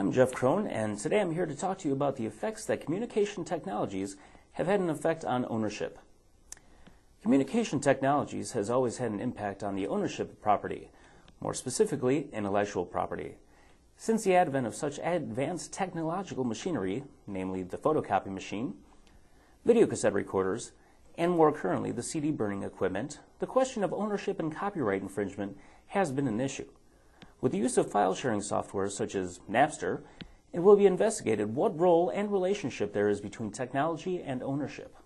I'm Jeff Crone, and today I'm here to talk to you about the effects that communication technologies have had an effect on ownership. Communication technologies has always had an impact on the ownership of property, more specifically, intellectual property. Since the advent of such advanced technological machinery, namely the photocopy machine, videocassette recorders, and more currently the CD burning equipment, the question of ownership and copyright infringement has been an issue. With the use of file-sharing software such as Napster, it will be investigated what role and relationship there is between technology and ownership.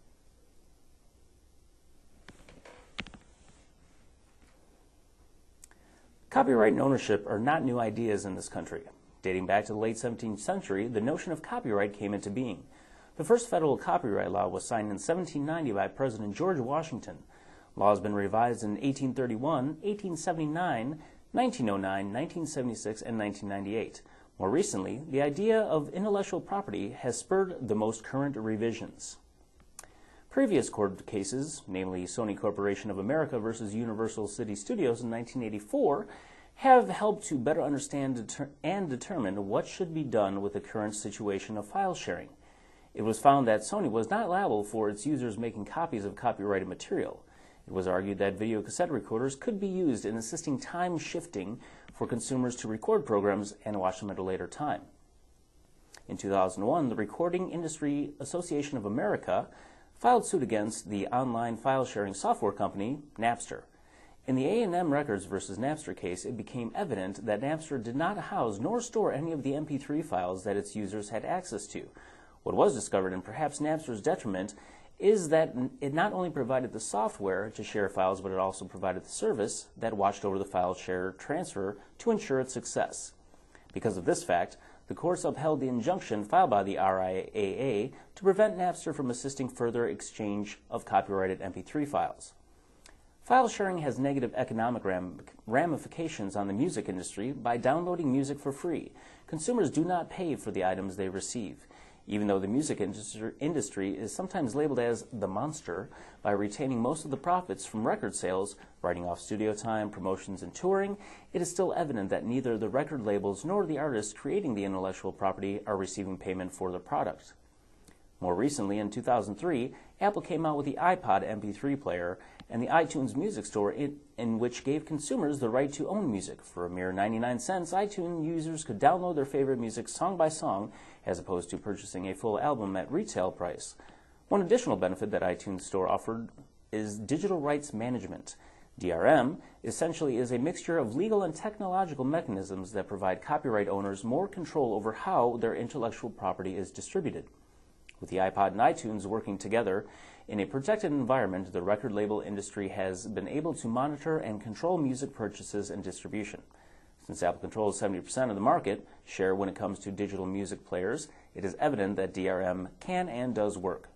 Copyright and ownership are not new ideas in this country. Dating back to the late 17th century, the notion of copyright came into being. The first federal copyright law was signed in 1790 by President George Washington. Law has been revised in 1831, 1879, 1909, 1976, and 1998. More recently, the idea of intellectual property has spurred the most current revisions. Previous court cases, namely Sony Corporation of America versus Universal City Studios in 1984, have helped to better understand and determine what should be done with the current situation of file sharing. It was found that Sony was not liable for its users making copies of copyrighted material. It was argued that videocassette recorders could be used in assisting time shifting for consumers to record programs and watch them at a later time. In 2001, the Recording Industry Association of America filed suit against the online file-sharing software company, Napster. In the A&M Records versus Napster case, it became evident that Napster did not house nor store any of the MP3 files that its users had access to. What was discovered, and perhaps Napster's detriment, is that it not only provided the software to share files, but it also provided the service that watched over the file share transfer to ensure its success. Because of this fact, the courts upheld the injunction filed by the RIAA to prevent Napster from assisting further exchange of copyrighted MP3 files. File sharing has negative economic ramifications on the music industry by downloading music for free. Consumers do not pay for the items they receive. Even though the music industry is sometimes labeled as the monster by retaining most of the profits from record sales, writing off studio time, promotions, and touring, it is still evident that neither the record labels nor the artists creating the intellectual property are receiving payment for their product. More recently, in 2003, Apple came out with the iPod MP3 player and the iTunes Music Store in which gave consumers the right to own music. For a mere 99 cents, iTunes users could download their favorite music song by song as opposed to purchasing a full album at retail price. One additional benefit that iTunes Store offered is digital rights management. DRM essentially is a mixture of legal and technological mechanisms that provide copyright owners more control over how their intellectual property is distributed. With the iPod and iTunes working together in a protected environment, the record label industry has been able to monitor and control music purchases and distribution. Since Apple controls 70% of the market share when it comes to digital music players, it is evident that DRM can and does work.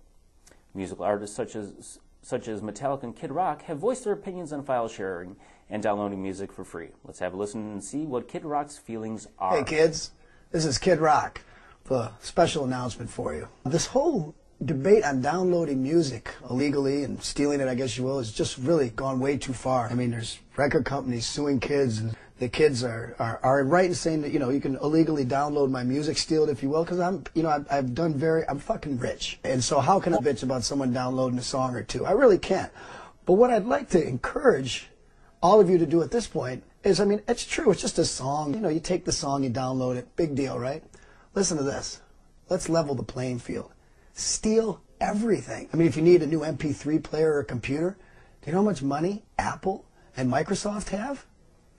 Musical artists such as Metallica and Kid Rock have voiced their opinions on file sharing and downloading music for free. Let's have a listen and see what Kid Rock's feelings are. Hey kids, this is Kid Rock. A special announcement for you. This whole debate on downloading music illegally and stealing it, I guess you will, has just really gone way too far. I mean, there's record companies suing kids, and the kids are right in saying that, you know, you can illegally download my music, steal it if you will, because I'm fucking rich. And so how can I bitch about someone downloading a song or two? I really can't. But what I'd like to encourage all of you to do at this point is, I mean, it's true, it's just a song. You know, you take the song, you download it, big deal, right? Listen to this. Let's level the playing field. Steal everything. I mean, if you need a new MP3 player or computer, do you know how much money Apple and Microsoft have?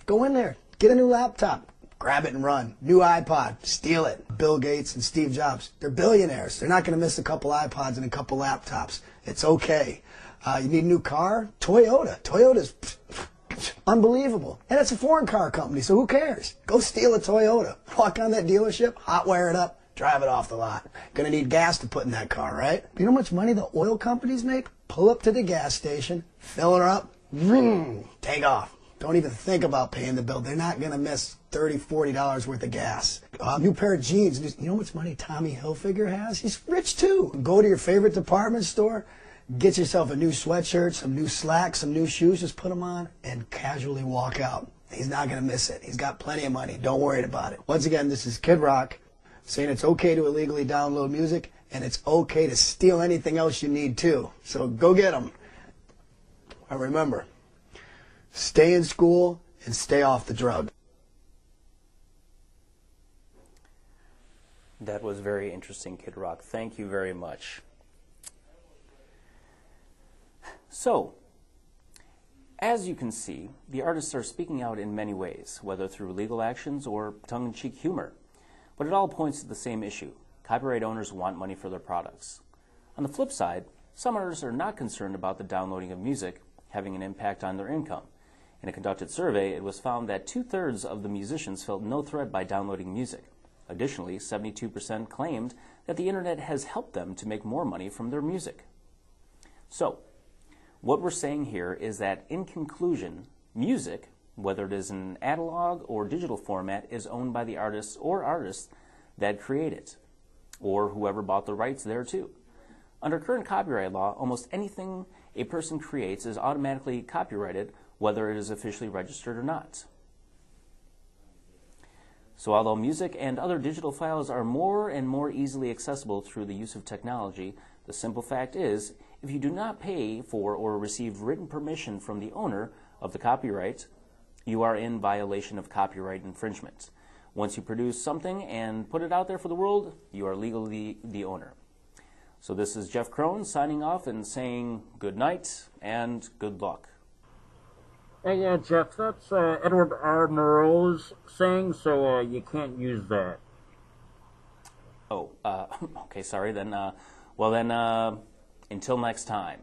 Go in there, get a new laptop, grab it and run. New iPod, steal it. Bill Gates and Steve Jobs, they're billionaires. They're not going to miss a couple iPods and a couple laptops. It's okay. You need a new car? Toyota. Toyota's unbelievable. And it's a foreign car company, so who cares? Go steal a Toyota. Walk on that dealership, hot wire it up, drive it off the lot. Gonna need gas to put in that car, right? You know how much money the oil companies make? Pull up to the gas station, fill her up, take off. Don't even think about paying the bill. They're not gonna miss $30, $40 worth of gas. New pair of jeans. You know how much money Tommy Hilfiger has? He's rich too. Go to your favorite department store, get yourself a new sweatshirt, some new slacks, some new shoes, just put them on and casually walk out. He's not going to miss it. He's got plenty of money. Don't worry about it. Once again, this is Kid Rock. saying it's okay to illegally download music, and it's okay to steal anything else you need too. So go get them. And remember, stay in school and stay off the drug. That was very interesting, Kid Rock. Thank you very much. So, as you can see, the artists are speaking out in many ways, whether through legal actions or tongue-in-cheek humor. But it all points to the same issue. Copyright owners want money for their products. On the flip side, some artists are not concerned about the downloading of music having an impact on their income. In a conducted survey, it was found that 2/3 of the musicians felt no threat by downloading music. Additionally, 72% claimed that the internet has helped them to make more money from their music. So, what we're saying here is that, in conclusion, music, whether it is in an analog or digital format, is owned by the artists or artists that create it, or whoever bought the rights thereto. Under current copyright law, almost anything a person creates is automatically copyrighted, whether it is officially registered or not. So although music and other digital files are more and more easily accessible through the use of technology, the simple fact is, if you do not pay for or receive written permission from the owner of the copyright, you are in violation of copyright infringement. Once you produce something and put it out there for the world, you are legally the owner. So this is Jeff Crone signing off and saying good night and good luck. Hey, yeah, Jeff, that's Edward R. Murrow's saying, so you can't use that. Oh, okay, sorry. Then, until next time.